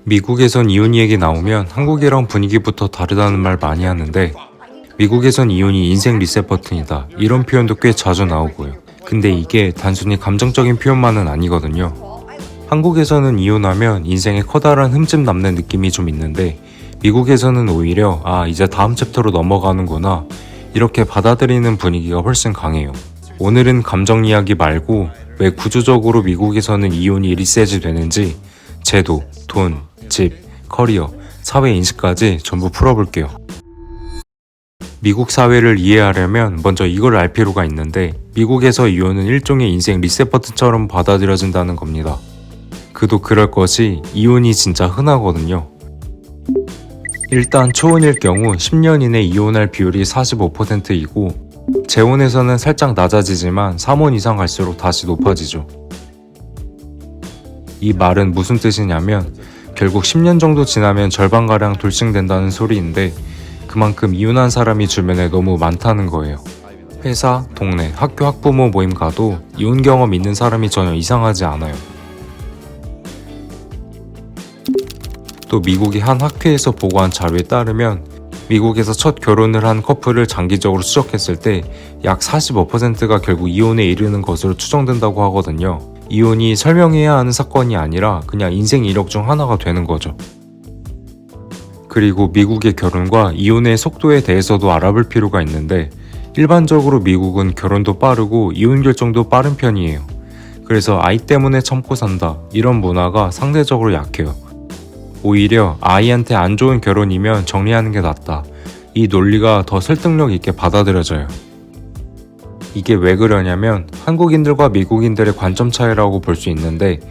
미국에선 이혼 얘기 나오면 한국이랑 분위기부터 다르다는 말 많이 하는데, 미국에선 이혼이 인생 리셋 버튼이다 이런 표현도 꽤 자주 나오고요. 근데 이게 단순히 감정적인 표현만은 아니거든요. 한국에서는 이혼하면 인생에 커다란 흠집 남는 느낌이 좀 있는데, 미국에서는 오히려 이제 다음 챕터로 넘어가는구나 이렇게 받아들이는 분위기가 훨씬 강해요. 오늘은 감정 이야기 말고 왜 구조적으로 미국에서는 이혼이 리셋이 되는지 제도, 돈, 집, 커리어, 사회 인식까지 전부 풀어볼게요. 미국 사회를 이해하려면 먼저 이걸 알 필요가 있는데, 미국에서 이혼은 일종의 인생 리셋 버튼처럼 받아들여진다는 겁니다. 그도 그럴 것이 이혼이 진짜 흔하거든요. 일단 초혼일 경우 10년 이내 이혼할 비율이 45%이고, 재혼에서는 살짝 낮아지지만 3혼 이상 갈수록 다시 높아지죠. 이 말은 무슨 뜻이냐면 결국 10년 정도 지나면 절반가량 돌싱된다는 소리인데, 그만큼 이혼한 사람이 주변에 너무 많다는 거예요. 회사, 동네, 학교 학부모 모임 가도 이혼 경험 있는 사람이 전혀 이상하지 않아요. 또 미국의 한 학회에서 보고한 자료에 따르면 미국에서 첫 결혼을 한 커플을 장기적으로 추적했을 때 약 45%가 결국 이혼에 이르는 것으로 추정된다고 하거든요. 이혼이 설명해야 하는 사건이 아니라 그냥 인생 이력 중 하나가 되는 거죠. 그리고 미국의 결혼과 이혼의 속도에 대해서도 알아볼 필요가 있는데, 일반적으로 미국은 결혼도 빠르고 이혼 결정도 빠른 편이에요. 그래서 아이 때문에 참고 산다 이런 문화가 상대적으로 약해요. 오히려 아이한테 안 좋은 결혼이면 정리하는 게 낫다, 이 논리가 더 설득력 있게 받아들여져요. 이게 왜 그러냐면 한국인들과 미국인들의 관점 차이라고 볼 수 있는데,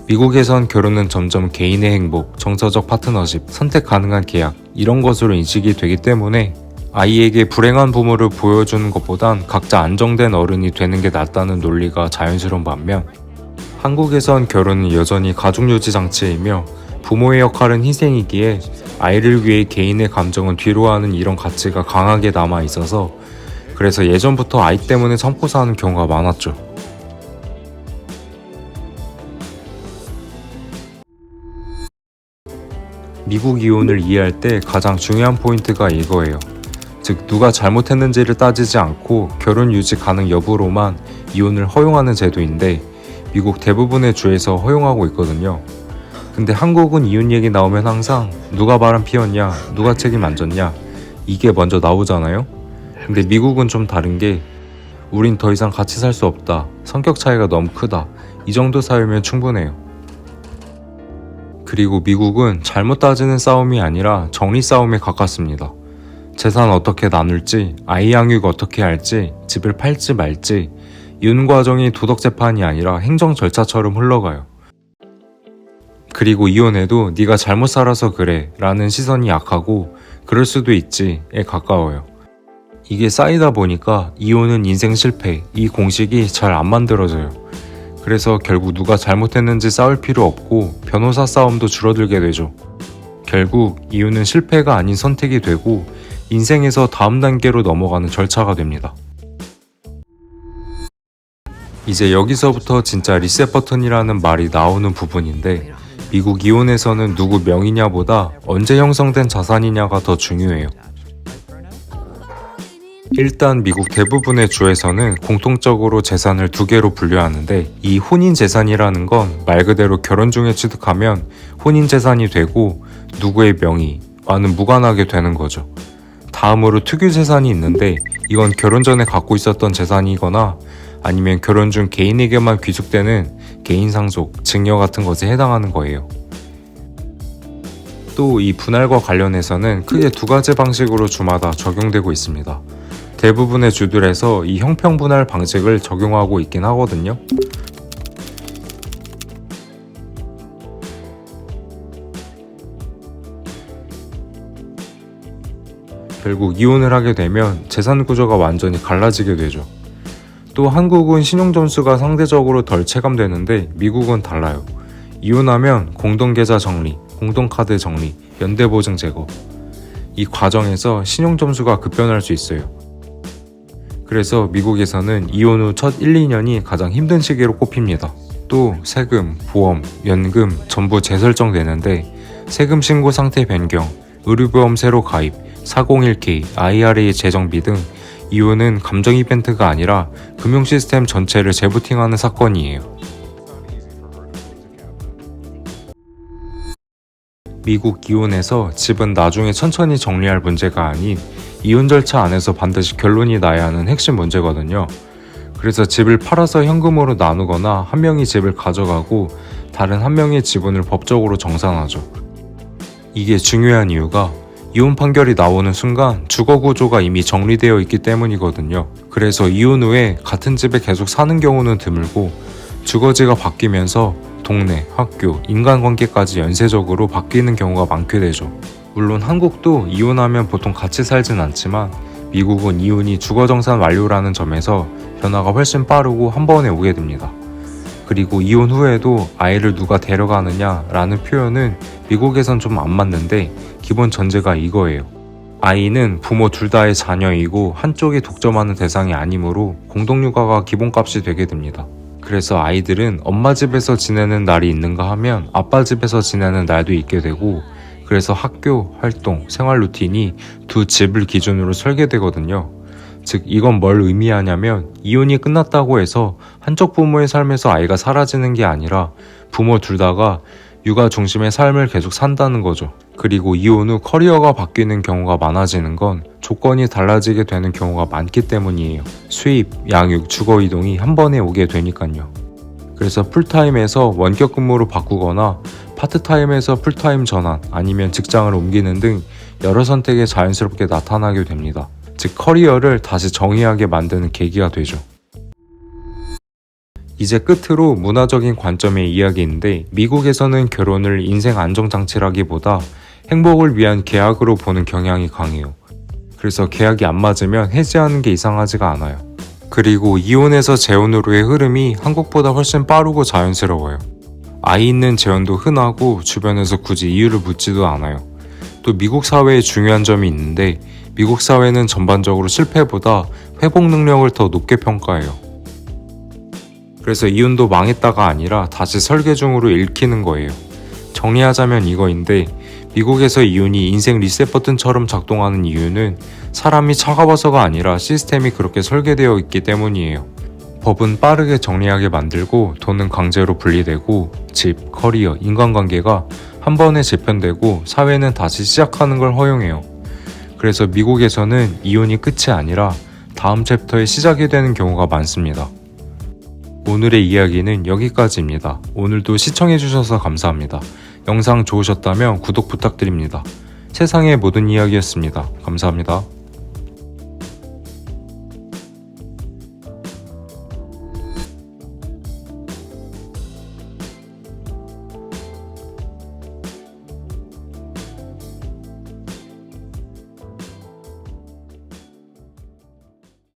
미국에선 결혼은 점점 개인의 행복, 정서적 파트너십, 선택 가능한 계약 이런 것으로 인식이 되기 때문에 아이에게 불행한 부모를 보여주는 것보단 각자 안정된 어른이 되는 게 낫다는 논리가 자연스러운 반면, 한국에선 결혼은 여전히 가족유지 장치이며 부모의 역할은 희생이기에 아이를 위해 개인의 감정은 뒤로하는 이런 가치가 강하게 남아있어서, 그래서 예전부터 아이 때문에 참고 사는 경우가 많았죠. 미국 이혼을 이해할 때 가장 중요한 포인트가 이거예요. 즉, 누가 잘못했는지를 따지지 않고 결혼 유지 가능 여부로만 이혼을 허용하는 제도인데, 미국 대부분의 주에서 허용하고 있거든요. 근데 한국은 이혼 얘기 나오면 항상 누가 바람 피웠냐, 누가 책임 안 졌냐 이게 먼저 나오잖아요. 근데 미국은 좀 다른 게, 우린 더 이상 같이 살 수 없다, 성격 차이가 너무 크다, 이 정도 사유면 충분해요. 그리고 미국은 잘못 따지는 싸움이 아니라 정리 싸움에 가깝습니다. 재산 어떻게 나눌지, 아이 양육 어떻게 할지, 집을 팔지 말지, 이혼 과정이 도덕 재판이 아니라 행정 절차처럼 흘러가요. 그리고 이혼해도 네가 잘못 살아서 그래 라는 시선이 약하고 그럴 수도 있지에 가까워요. 이게 쌓이다 보니까 이혼은 인생 실패, 이 공식이 잘 안 만들어져요. 그래서 결국 누가 잘못했는지 싸울 필요 없고 변호사 싸움도 줄어들게 되죠. 결국 이혼은 실패가 아닌 선택이 되고 인생에서 다음 단계로 넘어가는 절차가 됩니다. 이제 여기서부터 진짜 리셋 버튼이라는 말이 나오는 부분인데, 미국 이혼에서는 누구 명의냐보다 언제 형성된 자산이냐가 더 중요해요. 일단 미국 대부분의 주에서는 공통적으로 재산을 두 개로 분류하는데, 이 혼인 재산이라는 건 말 그대로 결혼 중에 취득하면 혼인 재산이 되고 누구의 명의와는 무관하게 되는 거죠. 다음으로 특유 재산이 있는데, 이건 결혼 전에 갖고 있었던 재산이거나 아니면 결혼 중 개인에게만 귀속되는 개인 상속, 증여 같은 것에 해당하는 거예요. 또 이 분할과 관련해서는 크게 두 가지 방식으로 주마다 적용되고 있습니다. 대부분의 주들에서 이 형평분할 방식을 적용하고 있긴 하거든요. 결국 이혼을 하게 되면 재산 구조가 완전히 갈라지게 되죠. 또 한국은 신용점수가 상대적으로 덜 체감되는데 미국은 달라요. 이혼하면 공동계좌 정리, 공동카드 정리, 연대보증 제거, 이 과정에서 신용점수가 급변할 수 있어요. 그래서 미국에서는 이혼 후 첫 1, 2년이 가장 힘든 시기로 꼽힙니다. 또 세금, 보험, 연금 전부 재설정되는데 세금 신고 상태 변경, 의료보험 새로 가입, 401k, IRA 재정비 등 이유는 감정 이벤트가 아니라 금융 시스템 전체를 재부팅하는 사건이에요. 미국 이혼에서 집은 나중에 천천히 정리할 문제가 아닌 이혼 절차 안에서 반드시 결론이 나야 하는 핵심 문제거든요. 그래서 집을 팔아서 현금으로 나누거나 한 명이 집을 가져가고 다른 한 명의 지분을 법적으로 정산하죠. 이게 중요한 이유가 이혼 판결이 나오는 순간 주거 구조가 이미 정리되어 있기 때문이거든요. 그래서 이혼 후에 같은 집에 계속 사는 경우는 드물고 주거지가 바뀌면서 동네, 학교, 인간관계까지 연쇄적으로 바뀌는 경우가 많게 되죠. 물론 한국도 이혼하면 보통 같이 살진 않지만 미국은 이혼이 주거정산 완료라는 점에서 변화가 훨씬 빠르고 한 번에 오게 됩니다. 그리고 이혼 후에도 아이를 누가 데려가느냐 라는 표현은 미국에선 좀 안 맞는데 기본 전제가 이거예요. 아이는 부모 둘 다의 자녀이고 한쪽이 독점하는 대상이 아니므로 공동육아가 기본값이 되게 됩니다. 그래서 아이들은 엄마 집에서 지내는 날이 있는가 하면 아빠 집에서 지내는 날도 있게 되고, 그래서 학교, 활동, 생활 루틴이 두 집을 기준으로 설계되거든요. 즉 이건 뭘 의미하냐면 이혼이 끝났다고 해서 한쪽 부모의 삶에서 아이가 사라지는 게 아니라 부모 둘 다가 육아 중심의 삶을 계속 산다는 거죠. 그리고 이혼 후 커리어가 바뀌는 경우가 많아지는 건 조건이 달라지게 되는 경우가 많기 때문이에요. 수입, 양육, 주거 이동이 한 번에 오게 되니까요. 그래서 풀타임에서 원격 근무로 바꾸거나 파트타임에서 풀타임 전환, 아니면 직장을 옮기는 등 여러 선택이 자연스럽게 나타나게 됩니다. 즉 커리어를 다시 정의하게 만드는 계기가 되죠. 이제 끝으로 문화적인 관점의 이야기인데, 미국에서는 결혼을 인생 안정장치라기보다 행복을 위한 계약으로 보는 경향이 강해요. 그래서 계약이 안 맞으면 해지하는 게 이상하지가 않아요. 그리고 이혼에서 재혼으로의 흐름이 한국보다 훨씬 빠르고 자연스러워요. 아이 있는 재혼도 흔하고 주변에서 굳이 이유를 묻지도 않아요. 또 미국 사회에 중요한 점이 있는데, 미국 사회는 전반적으로 실패보다 회복 능력을 더 높게 평가해요. 그래서 이혼도 망했다가 아니라 다시 설계 중으로 읽히는 거예요. 정리하자면 이거인데, 미국에서 이혼이 인생 리셋 버튼처럼 작동하는 이유는 사람이 차가워서가 아니라 시스템이 그렇게 설계되어 있기 때문이에요. 법은 빠르게 정리하게 만들고 돈은 강제로 분리되고 집, 커리어, 인간관계가 한 번에 재편되고 사회는 다시 시작하는 걸 허용해요. 그래서 미국에서는 이혼이 끝이 아니라 다음 챕터의 시작이 되는 경우가 많습니다. 오늘의 이야기는 여기까지입니다. 오늘도 시청해주셔서 감사합니다. 영상 좋으셨다면 구독 부탁드립니다. 세상의 모든 이야기였습니다. 감사합니다.